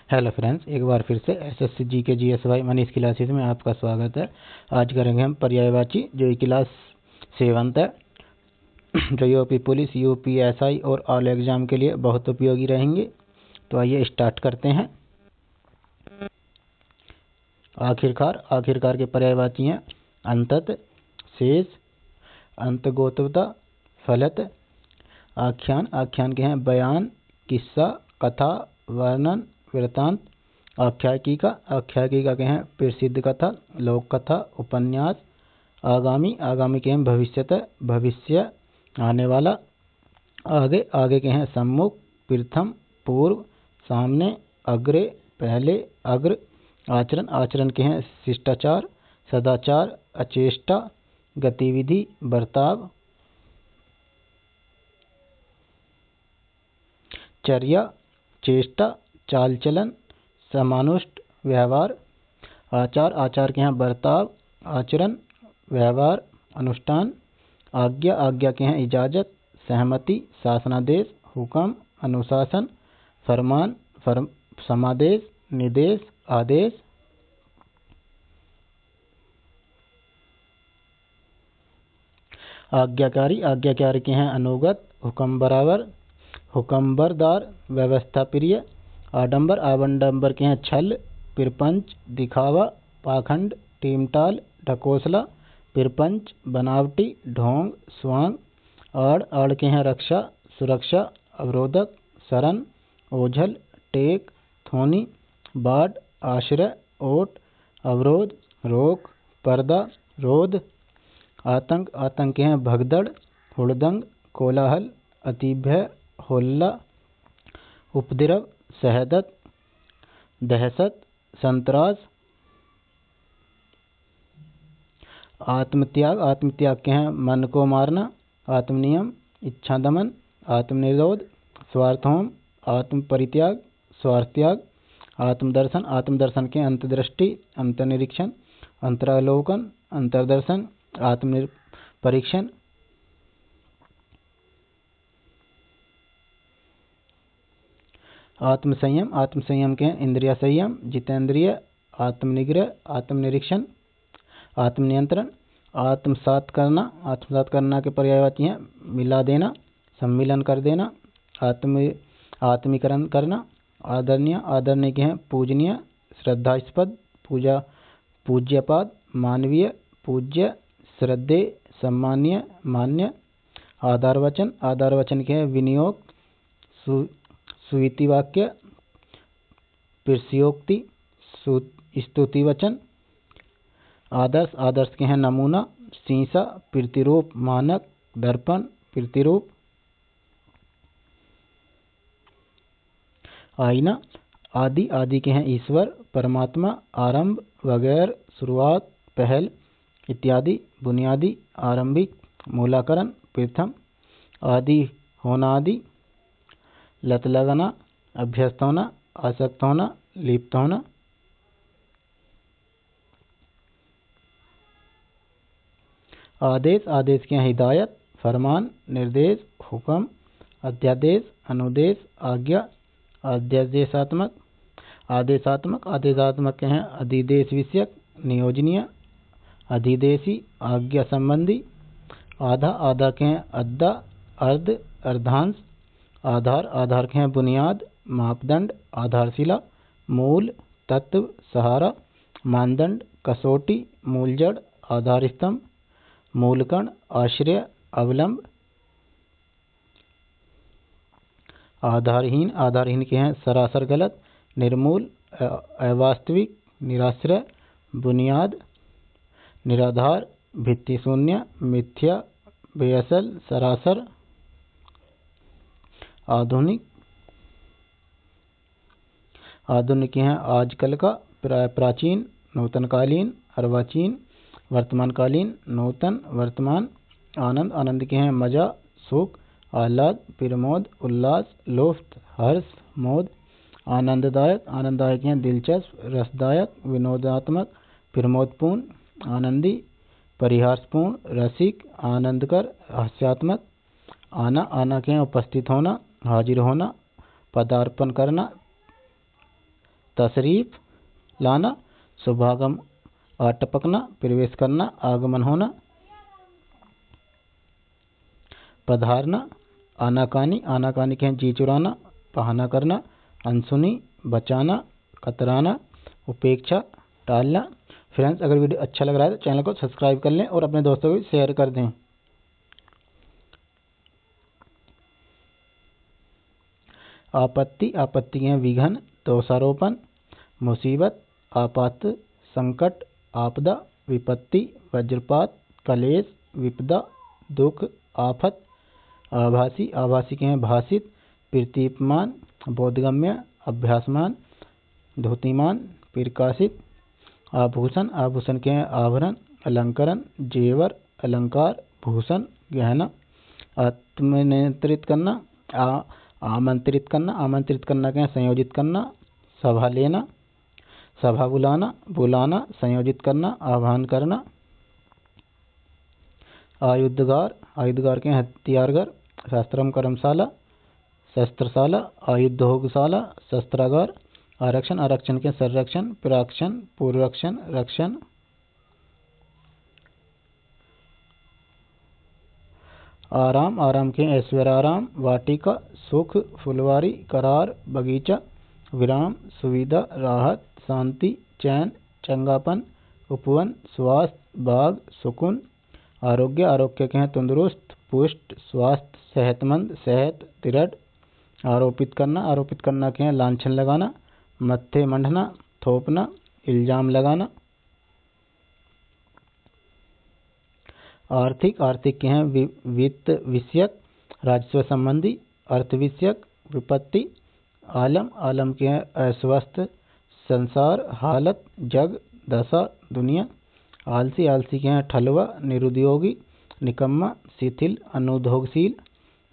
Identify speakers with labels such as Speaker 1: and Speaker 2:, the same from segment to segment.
Speaker 1: Hello friends, एक बार फिर से SSC GK GSY Manish classes में आपका स्वागत है। आज करेंगे हम पर्यायवाची, जो ये क्लास 7 है, जो यूपी पुलिस, यूपीएसआई और ऑल एग्जाम के लिए बहुत उपयोगी रहेंगे। तो आइए स्टार्ट करते हैं। आखिरकार के पर्यायवाची हैं अंतत, शेष, अंतगोतवता, फलत। आख्यान के हैं बयान, किस्सा, कथा, वर्णन, वृत्तांत। आख्यायिका के हैं प्रसिद्ध कथा, लोक कथा, उपन्यास। आगामी के हैं भविष्यतः, भविष्य, आने वाला। आगे के हैं सम्मुख, प्रथम, पूर्व, सामने, अग्रे, पहले, अग्र। आचरण के हैं शिष्टाचार, सदाचार, अचेष्टा, गतिविधि, बर्ताव। चर्या, चेष्टा, चाल चलन, समानुष्ट, व्यवहार। आचार के हैं बर्ताव, आचरण, व्यवहार, अनुष्ठान। आज्ञा के हैं इजाजत, सहमति, शासनादेश, हुक्म, अनुशासन, फरमान, समादेश, निर्देश, आदेश। आज्ञाकारी के हैं अनुगत, हुक्म बराबर, हुक्मबरदार, व्यवस्था प्रिय। आडंबर के हैं छल, प्रपंच, दिखावा, पाखंड, टीमटाल, ढकोसला, प्रपंच, बनावटी, ढोंग, स्वांग। आड़ के हैं रक्षा, सुरक्षा, अवरोधक, शरण, ओझल, टेक, थोनी, बाढ़, आश्रय, ओट, अवरोध, रोक, पर्दा, रोध। आतंक के हैं भगदड़, हुड़दंग, कोलाहल, अतिभय, होल्ला, उपद्रव, शहदत, दहशत, संतरास। आत्मत्याग के हैं मन को मारना, आत्मनियम, इच्छा दमन, आत्मनिरोध, स्वार्थहोम, आत्म परित्याग, स्वार्थत्याग। आत्मदर्शन के अंतर्दृष्टि, अंतर्निरीक्षण, अंतरालोकन, अंतर्दर्शन, आत्मपरीक्षण। आत्मसंयम के हैं इंद्रिय संयम, जितेंद्रिय, आत्मनिग्रह, आत्मनिरीक्षण, आत्मनियंत्रण। आत्मसात करना के पर्यायवाची हैं मिला देना, सम्मिलन कर देना, आत्मीकरण करना। आदरणीय के हैं पूजनीय, श्रद्धास्पद, पूज्यपाद, मानवीय, पूज्य, श्रद्धेय, सम्मानीय, मान्य। आधारवचन के हैं विनियोग, सुवितिवाक्य, प्रश्योक्ति, स्तुतिवचन। आदर्श के हैं नमूना, शीशा, प्रतिरूप, मानक, दर्पण, प्रतिरूप। आईना। आदि के हैं ईश्वर, परमात्मा, आरंभ, वगैर, शुरुआत, पहल, इत्यादि। बुनियादी, आरंभिक, मूलाकरण, प्रथम। आदि होना, आदि, लत लगाना, अभ्यस्त होना, आसक्त होना, लिप्त होना। आदेश के हैं हिदायत, फरमान, निर्देश, हुक्म, अध्यादेश, अनुदेश, आज्ञा। आदेशात्मक के हैं अधिदेश विषयक, नियोजनीय, अधिदेशी, आज्ञा संबंधी। आधा के हैं अद्दा, अर्ध, अर्धांश। आधार के हैं बुनियाद, मापदंड, आधारशिला, मूल, तत्व, सहारा, मानदंड, कसौटी, मूलजड़, आधार स्तंभ, मूलकण, आश्रय, अवलंब। आधारहीन के हैं सरासर गलत, निर्मूल, अवास्तविक, निराश्रय, बुनियाद, निराधार, भित्ति शून्य, मिथ्या, बेअसल, सरासर। आधुनिक के हैं आजकल का, प्राचीन, नूतनकालीन, अर्वाचीन, वर्तमानकालीन, नूतन, वर्तमान। आनंद के हैं मजा, सुख, आह्लाद, प्रमोद, उल्लास, लुफ्त, हर्ष, मोद। आनंददायक हैं दिलचस्प, रसदायक, विनोदात्मक, प्रमोदपूर्ण, आनंदी, परिहासपूर्ण, रसिक, आनंदकर, हास्यात्मक। आना के हैं उपस्थित होना, हाजिर होना, पदार्पण करना, तशरीफ लाना, शुभागम टपकना, प्रवेश करना, आगमन होना। पधारना, आनाकानी, आनाकानी के जी चुराना, बहाना करना, अनसुनी, बचाना, कतराना, उपेक्षा, टालना। फ्रेंड्स, अगर वीडियो अच्छा लग रहा है तो चैनल को सब्सक्राइब कर लें और अपने दोस्तों को शेयर कर दें। आपत्ति, आपत्ति के विघ्न, दोषारोपण, मुसीबत, आपात, संकट, आपदा, विपत्ति, वज्रपात, कलेश, विपदा, दुख, आफत। आभासी, आभासी के हैं भाषित, प्रतीपमान, बोधगम्य, अभ्यासमान, धोतीमान, प्रकाशित। आभूषण, आभूषण के हैं आभरण, अलंकरण, जेवर, अलंकार, भूषण, गहना। आत्मनियंत्रित करना, आमंत्रित करना, आमंत्रित करना के हैं संयोजित करना, सभा लेना, सभा बुलाना, बुलाना, संयोजित करना, आह्वान करना। आयुधगार, आयुधगार के हथियारघर, शास्त्रम कर्मशाला, शस्त्रशाला, आयुधोगशाला, शस्त्रागार। आरक्षण, आरक्षण के संरक्षण, प्राक्षण, पूर्वरक्षण, रक्षण। आराम, आराम के ऐश्वर्याराम, वाटिका, सुख, फुलवारी, करार, बगीचा। विराम, सुविधा, राहत, शांति, चैन, चंगापन, उपवन, स्वास्थ्य, बाग, सुकून। आरोग्य, आरोग्य के हैं तंदुरुस्त, पुष्ट, स्वास्थ्य, सेहतमंद, सेहत, दृढ़। आरोपित करना, आरोपित करना के हैं लांछन लगाना, मत्थे मंडना, थोपना, इल्जाम लगाना। आर्थिक, आर्थिक के हैं वित्त विषयक, राजस्व संबंधी, अर्थ विषयक, विपत्ति। आलम, आलम के हैं अस्वस्थ, संसार, हालत, जग, दशा, दुनिया। आलसी, आलसी के हैं ठलुआ, निरुद्योगी, निकम्मा, शिथिल, अनुद्योगशील,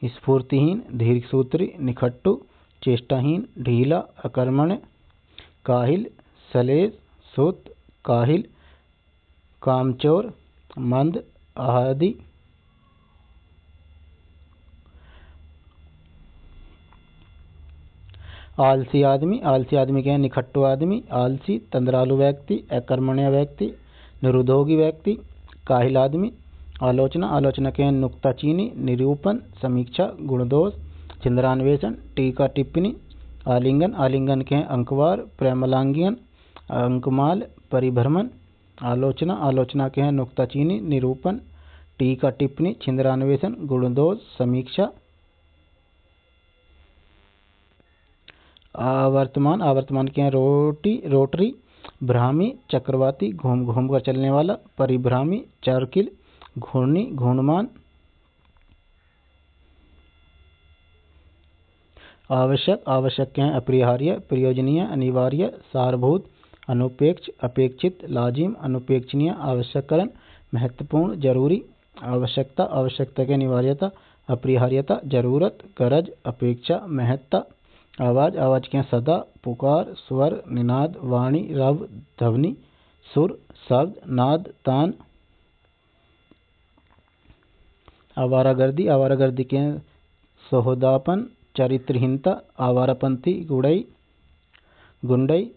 Speaker 1: स्फूर्तिहीन, दीर्घसूत्री, निखट्टू, चेष्टाहीन, ढीला, अकर्मण्य। काहिल, सलेज, सुत, काहिल, कामचोर, मंद, आदि। आलसी आदमी, आलसी आदमी के हैं निखट्टू आदमी, आलसी, तंद्रालु व्यक्ति, अकर्मण्य व्यक्ति, निरुद्योगी व्यक्ति, काहिल आदमी। आलोचना, आलोचना के हैं नुक्ताचीनी, निरूपण, समीक्षा, गुणदोष, छिंद्रान्वेषण, टीका टिप्पणी। आलिंगन, आलिंगन के हैं अंकवार, प्रेमलांगियन, अंकमाल, परिभ्रमण। आलोचना, आलोचना के हैं नुक्ताचीनी, निरूपण, टीका टिप्पणी, छिंद्रान्वेषण, गुणदोष, समीक्षा। आवर्तमान, आवर्तमान के हैं रोटरी, भ्रामी, चक्रवाती, घूम घूम कर चलने वाला, परिभ्रामी, चर्किल, घूर्णी, घूर्णमान। आवश्यक, आवश्यक के हैं अपरिहार्य, प्रयोजनीय, अनिवार्य, सारभूत, अनुपेक्ष, अपेक्षित, लाजिम, अनुपेक्षणीय, आवश्यकरण, महत्वपूर्ण, जरूरी। आवश्यकता, आवश्यकता की अनिवार्यता, अपरिहार्यता, जरूरत, गरज, अपेक्षा, महत्ता। आवाज, आवाज के हैं सदा, पुकार, स्वर, निनाद, वाणी, रव, ध्वनि, सुर, शब्द, नाद, तान। आवारागर्दी, आवारागर्दी के हैं सोहदापन, चरित्रहीनता, आवारापंथी, गुड़ई, गुंडई।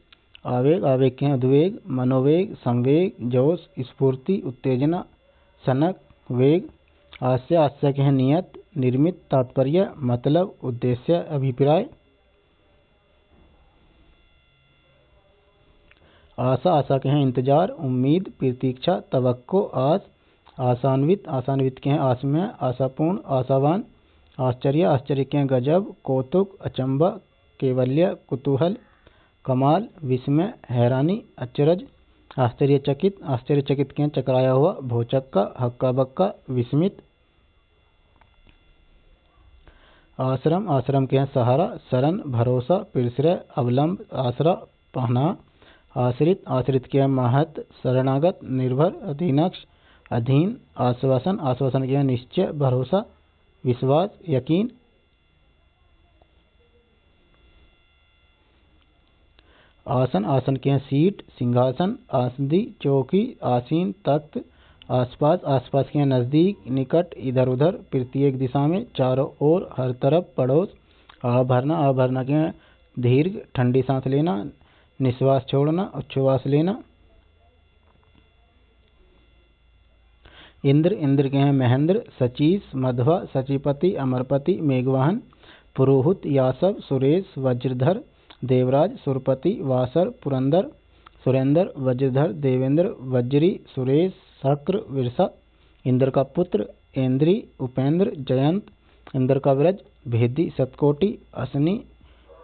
Speaker 1: आवेग, आवेग के हैं उद्वेग, मनोवेग, संवेग, जोश, स्फूर्ति, उत्तेजना, सनक, वेग। हास्य, हास्य के हैं नियत, निर्मित, तात्पर्य, मतलब, उद्देश्य, अभिप्राय। आशा, आशा के हैं इंतजार, उम्मीद, प्रतीक्षा, तवक्को, आस। आशान्वित, आशान्वित के हैं आशमय, आशापूर्ण, आशावान। आश्चर्य, आश्चर्य के हैं गजब, कौतुक, अचंबा, केवल्य, कुतूहल, कमाल, विस्मय, हैरानी, अचरज। आश्चर्यचकित, आश्चर्यचकित के हैं चकराया हुआ, भौचक्का, हक्का बक्का, विस्मित। आश्रम, आश्रम के हैं सहारा, शरण, भरोसा, प्रश्रय, अवलंब, आसरा, पहना। आश्रित, आश्रित के हैं महत, शरणागत, निर्भर, अधीनक्ष, अधीन। आश्वासन, आश्वासन के हैं निश्चय, भरोसा, विश्वास, यकीन। आसन, आसन के हैं सीट, सिंहासन, आसंदी, चौकी, आसीन, तख्त। आसपास, आसपास के हैं नज़दीक, निकट, इधर उधर, प्रत्येक दिशा में, चारों ओर, हर तरफ, पड़ोस। आभरना, आभरना के हैं दीर्घ, ठंडी सांस लेना, निश्वास छोड़ना, उच्छ्वास लेना। इंद्र, इंद्र के हैं महेंद्र, सचीस, मध्वा, सचिपति, अमरपति, मेघवाहन, पुरोहित, यासव, सुरेश, वज्रधर, देवराज, सुरपति, वासर, पुरंदर, सुरेंद्र, वज्रधर, देवेंद्र, वज्री, सुरेश, शक्र, विरसा। इंद्र का पुत्र ऐन्द्री, उपेंद्र, जयंत। इंद्र का व्रज भेदी, सतकोटि, असनी,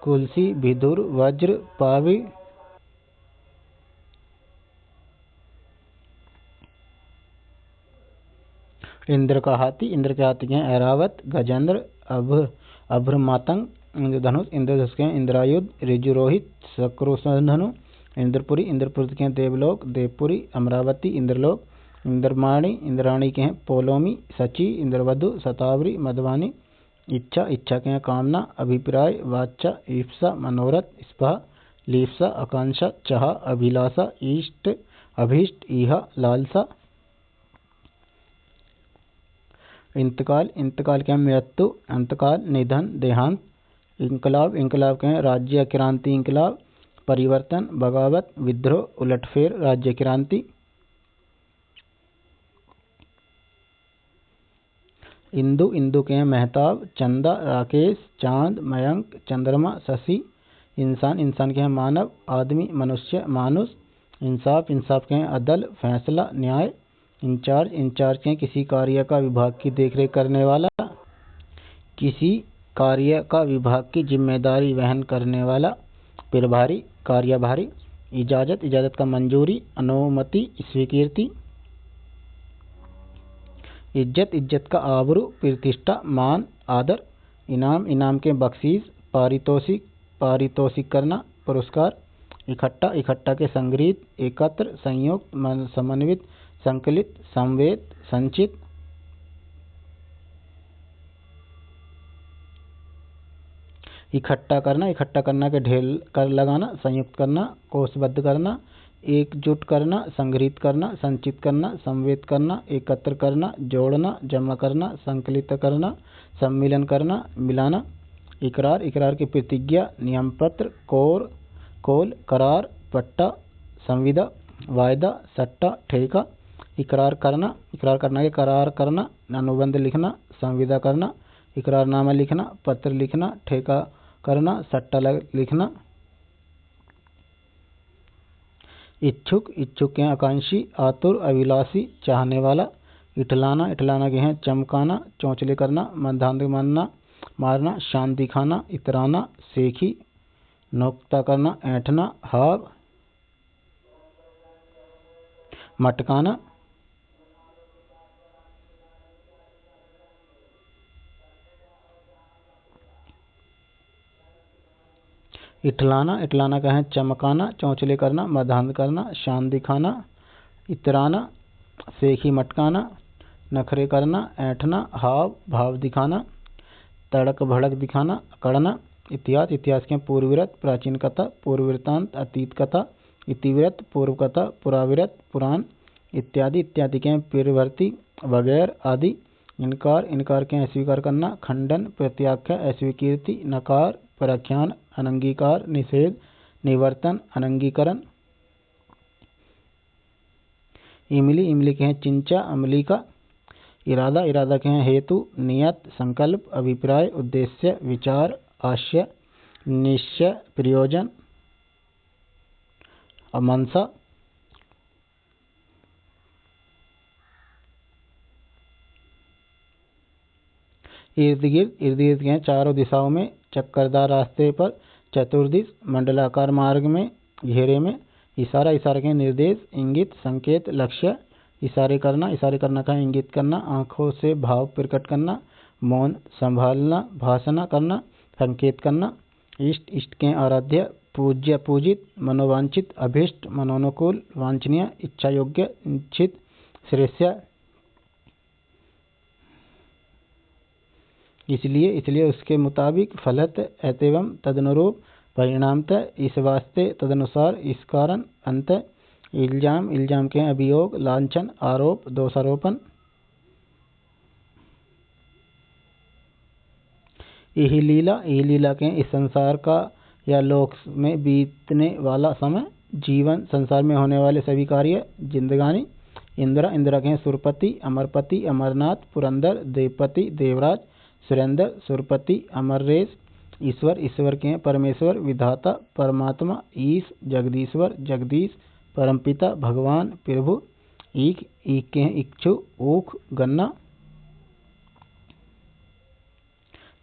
Speaker 1: कुलसी, विदुर, वज्र, पावि। इंद्र का हाथी, इंद्र के हाथी के हैं ऐरावत, गजेंद्र, अभ्रमातंग। इंद्रधनुष, इंद्रधनुष के हैं इंद्रायुध, ऋजुरोहित, शक्रुधनु। इंद्रपुरी, इंद्रपुरी के हैं देवलोक, देवपुरी, अमरावती, इंद्रलोक। इंद्रमाणी, इंद्राणी के हैं पोलोमी, सची, इंद्रवधु, शतावरी, मधवानी। इच्छा, इच्छा के हैं कामना, अभिप्राय, वाचा, ईप्सा, मनोरथ, स्पहा, लीप्सा, आकांक्षा, चाह, अभिलाषा, इष्ट, अभीष्ट, इहा, लालसा। इंतकाल, इंतकाल के हैं मृत्यु, अंतकाल, निधन, देहांत। इंकलाब, इंकलाब के हैं राज्य क्रांति, इंकलाब, परिवर्तन, बगावत, विद्रोह, उलटफेर, राज्य क्रांति। इंदु, इंदु के हैं महताब, चंदा, राकेश, चांद, मयंक, चंद्रमा, शशि। इंसान, इंसान के हैं मानव, आदमी, मनुष्य, मानुष। इंसाफ, इंसाफ के हैं अदल, फैसला, न्याय। इंचार्ज, इंचार्ज के हैं किसी कार्य का विभाग की देखरेख करने वाला, किसी कार्य का विभाग की जिम्मेदारी वहन करने वाला। प्रभारी, कार्यभारी। इजाजत, इजाजत का मंजूरी, अनुमति, स्वीकृति। इज्जत, इज्जत का आबरू, प्रतिष्ठा, मान, आदर। इनाम, इनाम के बख्शीश, पारितोषिक, पारितोषिक करना, पुरस्कार। इकट्ठा, इकट्ठा के संग्रहित, एकत्र, संयुक्त, समन्वित, संकलित, समवेत, संचित। इकट्ठा करना, इकट्ठा करना के ढेर कर लगाना, संयुक्त करना, कोषबद्ध करना, एकजुट करना, संग्रहित करना, संचित करना, समवेत करना, एकत्र करना, जोड़ना, जमा करना, संकलित करना, सम्मिलन करना, मिलाना। इकरार, इकरार की प्रतिज्ञा, नियम पत्र, कोल, करार, पट्टा, संविदा, वायदा, सट्टा, ठेका। इकरार करना, इकरार करना के करार करना, अनुबंध लिखना, संविदा करना, इकरारनामा लिखना, पत्र लिखना, ठेका करना, सट्टा लिखना। इच्छुक, इच्छुक के हैं आकांक्षी, आतुर, अभिलाषी, चाहने वाला। इठलाना, इठलाना के हैं चमकाना, चौंचले करना, मंदांध मानना, मारना, शान दिखाना, इतराना, सेखी, नोक्ता करना, ऐंठना, हाव, मटकाना। इठलाना, इठलाना का है चमकाना, चौंचले करना, मधांध करना, शान दिखाना, इतराना, सेखी मटकाना, नखरे करना, ऐंठना, हाव भाव दिखाना, तड़क भड़क दिखाना, अकड़ना। इतिहास, इतिहास के पूर्वव्रत, प्राचीन कथा, पूर्ववृत्तांत, अतीत कथा, इतिवृत्त, पूर्व कथा, पुरावृत्त, पुराण, इत्यादि, इत्यादि के पूर्ववर्ती, वगैरह, आदि। इनकार, इनकार के अस्वीकार करना, खंडन, प्रत्याख्या, अस्वीकृति, नकार, प्रख्यान, अनंगीकार, निषेध, निवर्तन, अनंगीकरण। इमली, इमली के हैं चिंचा, अमली का। इरादा, इरादा के हैं हेतु, नियत, संकल्प, अभिप्राय, उद्देश्य, विचार, आशय, निश्चय, प्रयोजन, मनसा। इर्द गिर्द, इर्द गिर्द के हैं चारों दिशाओं में, चक्करदार रास्ते पर, चतुर्दिश, मंडलाकार मार्ग में, घेरे में। इशारा, इशारे के निर्देश, इंगित, संकेत, लक्ष्य। इशारे करना का इंगित करना, आंखों से भाव प्रकट करना, मौन संभालना, भाषण करना, संकेत करना। इष्ट, इष्ट के आराध्य, पूज्य, पूजित, मनोवांछित, अभिष्ट, मनोनुकूल, वांछनीय, इच्छा योग्य, इच्छित, श्रेष्ठ। इसलिए उसके मुताबिक, फलत, एवं तदनुरूप, परिणामतः, इस वास्ते, तदनुसार, इस कारण, अंत। इल्जाम, इल्जाम के अभियोग, लांछन, आरोप, दोषारोपण। यही लीला, यही लीला के इस संसार का या लोक में बीतने वाला समय, जीवन संसार में होने वाले सभी कार्य, जिंदगानी। इंद्र इंद्र के हैं सुरपति, अमरपति, अमरनाथ, पुरंदर, देवपति, देवराज, सुरेंद्र, सुरपति, अमररेश। ईश्वर ईश्वर के हैं परमेश्वर, विधाता, परमात्मा, ईश, जगदीश्वर, जगदीश, परमपिता, भगवान, प्रभु। ईक ईक के हैं इच्छु, ऊख, गन्ना।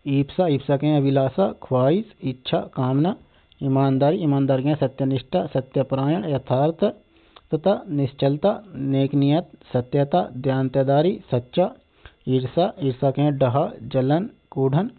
Speaker 1: ईप्सा ईप्सा के हैं अभिलाषा, ख्वाहिश, इच्छा, कामना। ईमानदारी ईमानदार के हैं सत्यनिष्ठा, सत्यपरायण, यथार्थ तथा निश्चलता, नेकनियत, सत्यता, ध्यानतदारी, सच्चा। ईर्षा ईर्षा के हैं डहा, जलन, कूढ़न।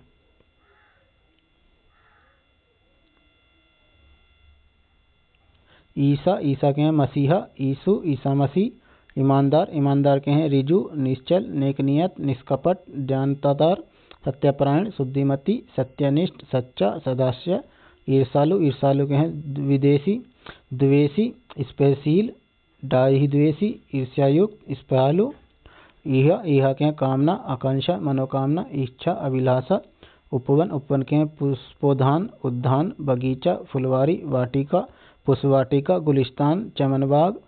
Speaker 1: ईसा ईसा के हैं मसीहा, ईसु, ईसा मसीह। ईमानदार ईमानदार के हैं रिजु, निश्चल, नेकनियत, निष्कपट, ज्ञानतादार, सत्यपरायण, शुद्धिमती, सत्यनिष्ठ, सच्चा, सदास्य। ईर्षालु ईर्षालु के हैं विदेशी, द्वेषी, स्पेहशील, डाहिद्वेषी, ईर्ष्यायुक्त, स्पृहालु। इह इह के हैं कामना, आकांक्षा, मनोकामना, इच्छा, अभिलाषा। उपवन उपवन के हैं पुष्पोद्यान, उद्यान, बगीचा, फुलवारी, वाटिका, पुष्पवाटिका, गुलिस्तान, चमनबाग।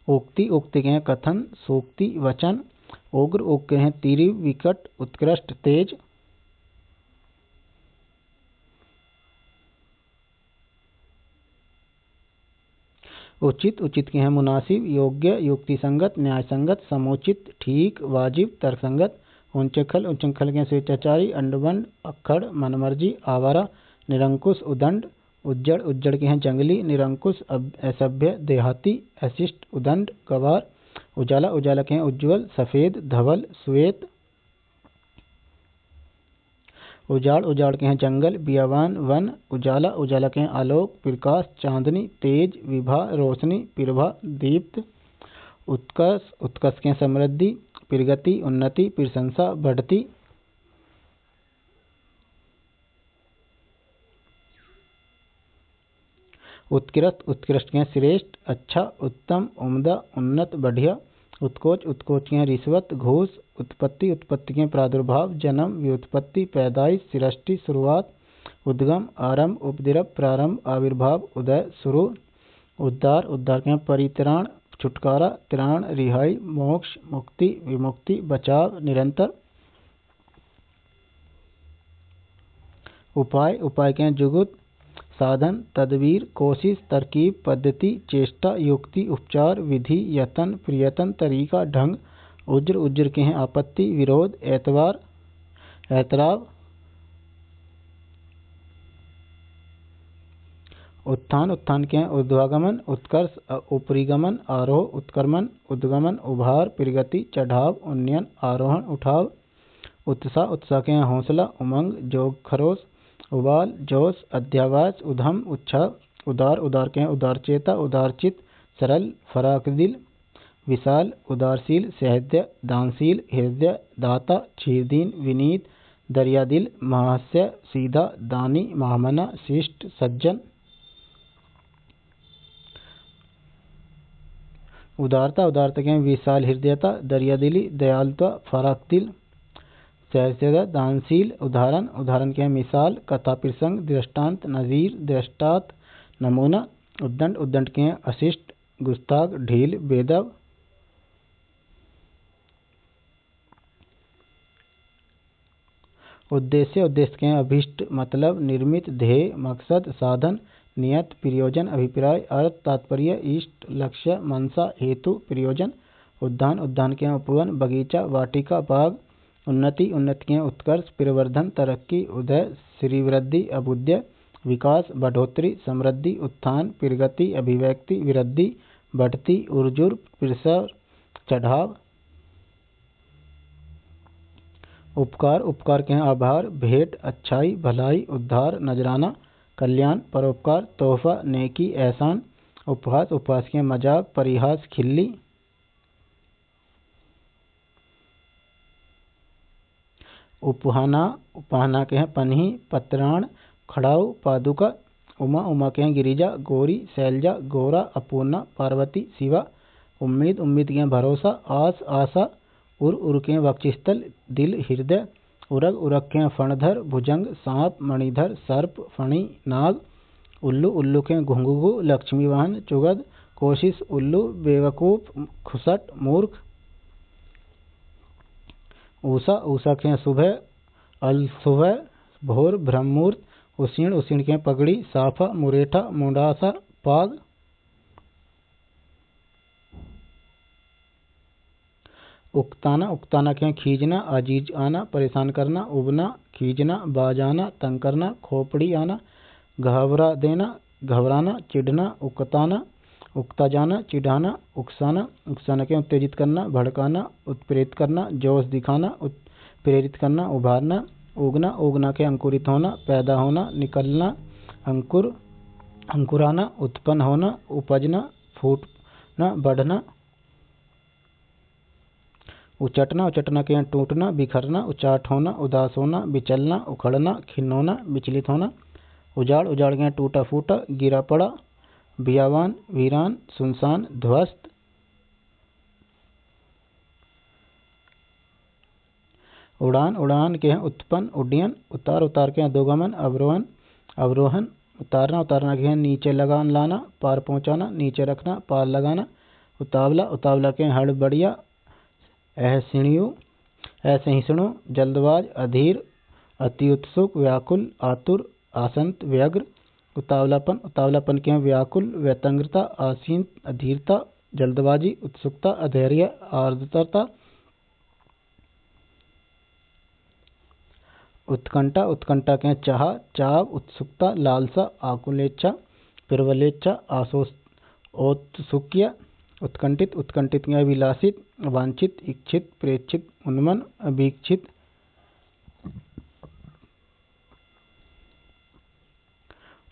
Speaker 1: उक्ति उक्ति के हैं कथन, सूक्ति, वचन। उग्र उग्र के हैं तीव्र, विकट, उत्कृष्ट, तेज। उचित उचित के हैं मुनासिब, योग्य, युक्ति संगत, न्याय संगत, समुचित, ठीक, वाजिब, तर्कसंगत। उच्चखल उच्चखल के हैं स्वेच्छाचारी, अंडबंड, अक्खड़, मनमर्जी, आवारा, निरंकुश, उदंड। उज्जड़ उज्जड़ के हैं जंगली, निरंकुश, असभ्य, देहाती, अशिष्ट, उदंड, गवार। उजाला उजाला के हैं उज्ज्वल, सफेद, धवल, श्वेत। उजाड़ उजाड़ के हैं जंगल, बियावान, वन। उजाला उजाला के हैं आलोक, प्रकाश, चांदनी, तेज, विभा, रोशनी, प्रभा, दीप्त। उत्कर्ष उत्कर्ष के हैं समृद्धि, प्रगति, उन्नति, प्रशंसा, बढ़ती। उत्कृष्ट उत्कृष्ट के हैं श्रेष्ठ, अच्छा, उत्तम, उम्दा, उन्नत, बढ़िया। उत्कोच उत्कोच के हैं रिश्वत, घूस। उत्पत्ति उत्पत्ति के हैं प्रादुर्भाव, जन्म, व्युत्पत्ति, पैदाइश, सृष्टि, शुरुआत। उद्गम, आरंभ, उपद्रव, प्रारंभ, आविर्भाव, उदय, शुरू। उद्धार उद्धार के हैं परित्राण, छुटकारा, त्राण, रिहाई, मोक्ष, मुक्ति, विमुक्ति, बचाव, निरंतर। उपाय उपाय के हैं जुगुत, साधन, तदबीर, कोशिश, तरकीब, पद्धति, चेष्टा, युक्ति, उपचार, विधि, यतन, प्रयत्न, तरीका, ढंग। उज्र उज्र के हैं आपत्ति, विरोध, एतवार, एतराव। उत्थान उत्थान के हैं ऊर्ध्वागमन, उत्कर्ष, उपरिगमन, आरोह, उत्क्रमण, उद्गमन, उभार, प्रगति, चढ़ाव, उन्नयन, आरोहण, उठाव। उत्साह उत्साह के हैं हौसला, उमंग, जोग, खरोश, उबाल, जोश, अध्यावास, उधम, उत्साह। उदार उदार के हैं उदारचेता, उदारचित, सरल, फराकदिल, विशाल, उदारशील, सहृदय, दानशील, हृदय, दाता, क्षीरदीन, विनीत, दरियादिल, महास्य, सीधा, दानी, महामना, शिष्ट, सज्जन। उदारता उदारता के हैं विशाल हृदयता, दरियादिली, दयालुता, फराकदिल, सहृदय, दानशील। उदाहरण उदाहरण के हैं मिसाल, कथा, प्रसंग, दृष्टांत, नजीर, दृष्टांत, नमूना। उद्दंड उद्दंड के हैं अशिष्ट, गुस्ताख, ढील, बेदब। उद्देश्य उद्देश्य के हैं अभिष्ट, मतलब, निर्मित, ध्येय, मकसद, साधन, नियत, प्रयोजन, अभिप्राय, अर्थ, तात्पर्य, इष्ट, लक्ष्य, मनसा, हेतु, प्रयोजन। उद्यान उद्यान के हैं उपवन, बगीचा, वाटिका, बाग। उन्नति उन्नति के हैं उत्कर्ष, प्रवर्धन, तरक्की, उदय, श्रीवृद्धि, अभ्युदय, विकास, बढ़ोतरी, समृद्धि, उत्थान, प्रगति, अभिव्यक्ति, वृद्धि, बढ़ती, उर्जुर, प्रसर, चढ़ाव। उपकार उपकार के हैं आभार, भेंट, अच्छाई, भलाई, उद्धार, नजराना, कल्याण, परोपकार, तोहफा, नेकी, एहसान। उपहास उपहास के हैं मजाक, परिहास, खिल्ली। उपहाना उपहाना के हैं पन्ही, पत्राण, खड़ाऊ, पादुका। उमा उमा के हैं गिरिजा, गौरी, शैलजा, गौरा, अपूर्णा, पार्वती, शिवा। उम्मीद उम्मीद के हैं भरोसा, आस, आशा। उर के हैं वक्षस्थल, दिल, हृदय। उरग उरग के फणधर भुजंग सांप मणिधर सर्प फणी नाग उल्लू उल्लू के घुंघुगु लक्ष्मी वाहन चुगद कोशिश उल्लू बेवकूफ खुसट मूर्ख ऊषा ऊषा के सुबह अल सुबह भोर ब्रह्ममुहूर्त उसीण उसीण के पगड़ी साफा मुरेठा मुंडासा पाग उकताना उकताना के खींचना अजीज आना परेशान करना उबना खींचना बाजाना तंग करना खोपड़ी आना घबरा देना घबराना चिढ़ना उकताना उकता जाना चिढ़ाना उकसाना उकसाना के उत्तेजित करना भड़काना उत्प्रेरित करना जोश दिखाना उत्प्रेरित करना उभारना उगना उगना के अंकुरित होना पैदा होना निकलना अंकुर अंकुराना उत्पन्न होना उपजना फूटना बढ़ना उचटना उचटना के टूटना बिखरना उचाट होना उदास होना बिचलना उखड़ना खिन्न होना विचलित होना उजाड़ उजाड़ के टूटा फूटा गिरा पड़ा बियावान वीरान सुनसान ध्वस्त उड़ान उड़ान के उत्पन्न उड्डयन उतार उतार के अधोगमन अवरोहन अवरोहन उतारना उतारना के नीचे लगान लाना पार पहुंचाना नीचे रखना पार लगाना उतावला उतावला के हड़बड़िया असहिष्णु जल्दबाज अधीर अति उत्सुक व्याकुल आतुर आसंत व्यग्र उतावलापन उतावलापन के व्याकुल व्यतंग्रता आसीन अधीरता जल्दबाजी उत्सुकता अधैर्य आर्द्रता उत्कंठा उत्कंठा के चाह चाव उत्सुकता लालसा आकुलेच्छा प्रबलेच्छा औत्सुक्य उत्कंठित उत्कंठित के अभिलाषित वांछित इच्छित प्रेक्षित उन्मन अभीक्षित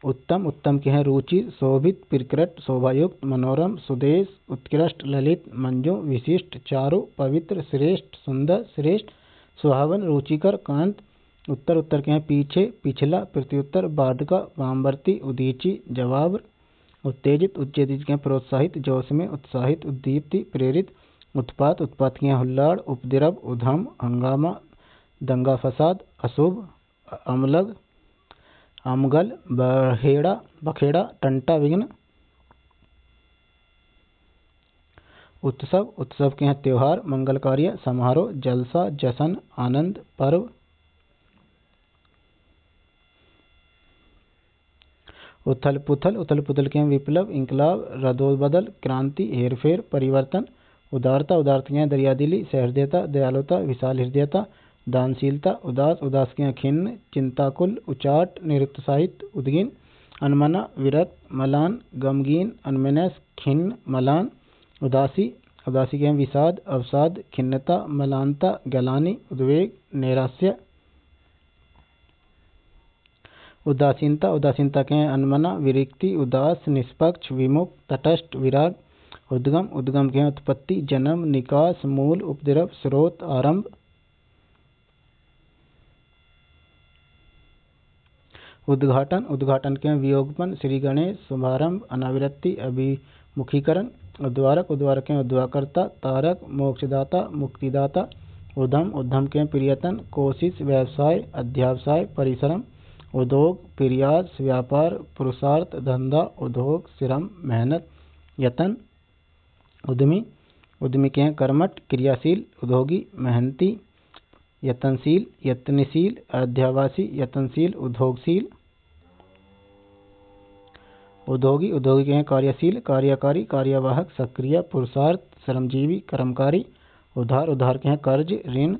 Speaker 1: उत्तम उत्तम के हैं रुचि शोभित प्रकृत शोभायुक्त मनोरम सुदेश उत्कृष्ट ललित मंजू विशिष्ट चारु पवित्र श्रेष्ठ सुंदर श्रेष्ठ सुहावन रुचिकर कांत उत्तर उत्तर के हैं पीछे पिछला प्रत्युत्तर बाधका वामवर्ती उदीची जवाब उत्तेजित उत्तेजित के प्रोत्साहित जोश में उत्साहित उद्दीप्ति प्रेरित उत्पात उत्पात के हुल्लाड़ उपद्रव उधम हंगामा दंगा फसाद अशुभ अमलग अमगल बखेड़ा बखेड़ा टंटा विघ्न उत्सव उत्सव के हैं त्योहार मंगल कार्य समारोह जलसा जश्न आनंद पर्व उथल पुथल के विप्लव इंकलाब रदोबदल क्रांति हेरफेर परिवर्तन उदारता उदारता के दरियादिली सहृदयता दयालुता विशाल हृदयता दानशीलता उदास उदास के खिन्न चिंताकुल उचाट निरुत्साहित उद्गिन अनमना विरक्त मलान गमगीन अनमनस खिन्न मलान उदासी उदासी के विषाद अवसाद खिन्नता मलानता गलानी उद्वेग नैराश्य उदासीनता उदासीनता के अनमना विरक्ति उदास निष्पक्ष विमुख तटस्थ विराग उद्गम उद्गम के उत्पत्ति जन्म निकास मूल उपद्रव स्रोत आरंभ उद्घाटन उद्घाटन के वियोगपन श्री गणेश शुभारंभ अनावृत्ति अभिमुखीकरण उद्वारक उद्वारक के उद्वाकर्ता तारक मोक्षदाता मुक्तिदाता उद्यम उद्यम के प्रियतन कोशिश व्यवसाय अध्यावसाय परिश्रम उद्योग प्रयास व्यापार पुरुषार्थ धंधा उद्योग श्रम मेहनत यतन उद्यमी उद्यमी के कर्मठ क्रियाशील उद्योगी मेहनती यत्नशील यत्नशील अध्यावासी यत्नशील उद्योगशील उद्योगी उद्योगी के कार्यशील कार्यकारी कार्यवाहक सक्रिय पुरुषार्थ श्रमजीवी कर्मकारी उधार उधार के कर्ज ऋण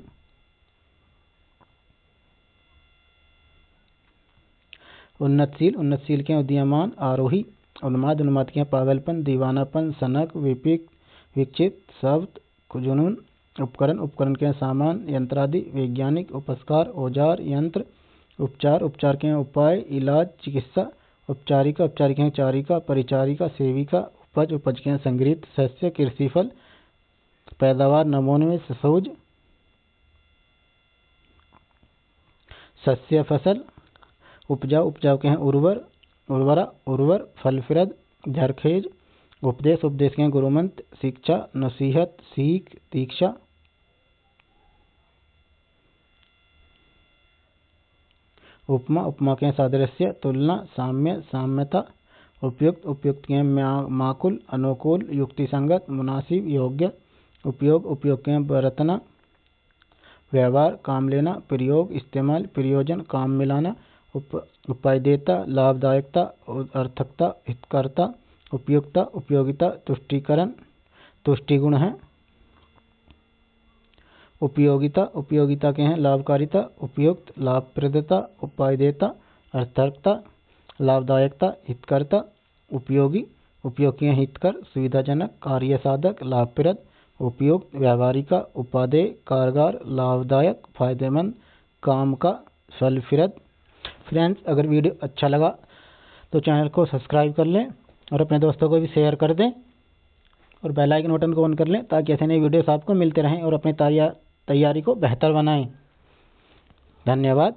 Speaker 1: उन्नतशील उन्नतशील के उदीयमान आरोही उन्माद उन्माद के पागलपन दीवानापन सनक विक्षित शब्द जुनून उपकरण उपकरण के सामान यंत्रादि वैज्ञानिक उपस्कार औजार यंत्र उपचार उपचार के उपाय इलाज चिकित्सा उपचारिका उपचारिक चारिका परिचारिका सेविका उपज उपज के संग्रहित शस्य कृषिफल पैदावार नमोन्मेष सूज सस्य फसल उपजाऊ उपजाऊ के उर्वर उर्वरा उर्वर फलप्रद झरखेज उपदेश उपदेश के गुरुमंत्र शिक्षा नसीहत सीख दीक्षा उपमा उपमा के सादृश्य, तुलना साम्य साम्यता, उपयुक्त उपयुक्त के माकुल अनुकूल, युक्तिसंगत मुनासिब योग्य, उपयोग उपयोग के बरतना, व्यवहार काम लेना, प्रयोग इस्तेमाल, प्रयोजन काम मिलाना, उपादेयता लाभदायकता, अर्थकता हितकरता, उपयुक्ता उपयोगिता, तुष्टिकरण तुष्टिगुण है, उपयोगिता उपयोगिता के हैं लाभकारिता, उपयुक्त लाभप्रदता, उपादेयता अर्थकता, लाभदायकता हितकरता, उपयोगी उपयोग के हैं हितकर सुविधाजनक, कार्य साधक लाभप्रद, उपयुक्त व्यावहारिका, उपादेय कारगर, लाभदायक फायदेमंद, काम का फलप्रद। फ्रेंड्स, अगर वीडियो अच्छा लगा तो चैनल को सब्सक्राइब कर लें और अपने दोस्तों को भी शेयर कर दें और बेल आइकन बटन को ऑन कर लें ताकि ऐसे नए वीडियोस आपको मिलते रहें और अपनी तैयारी को बेहतर बनाएं। धन्यवाद।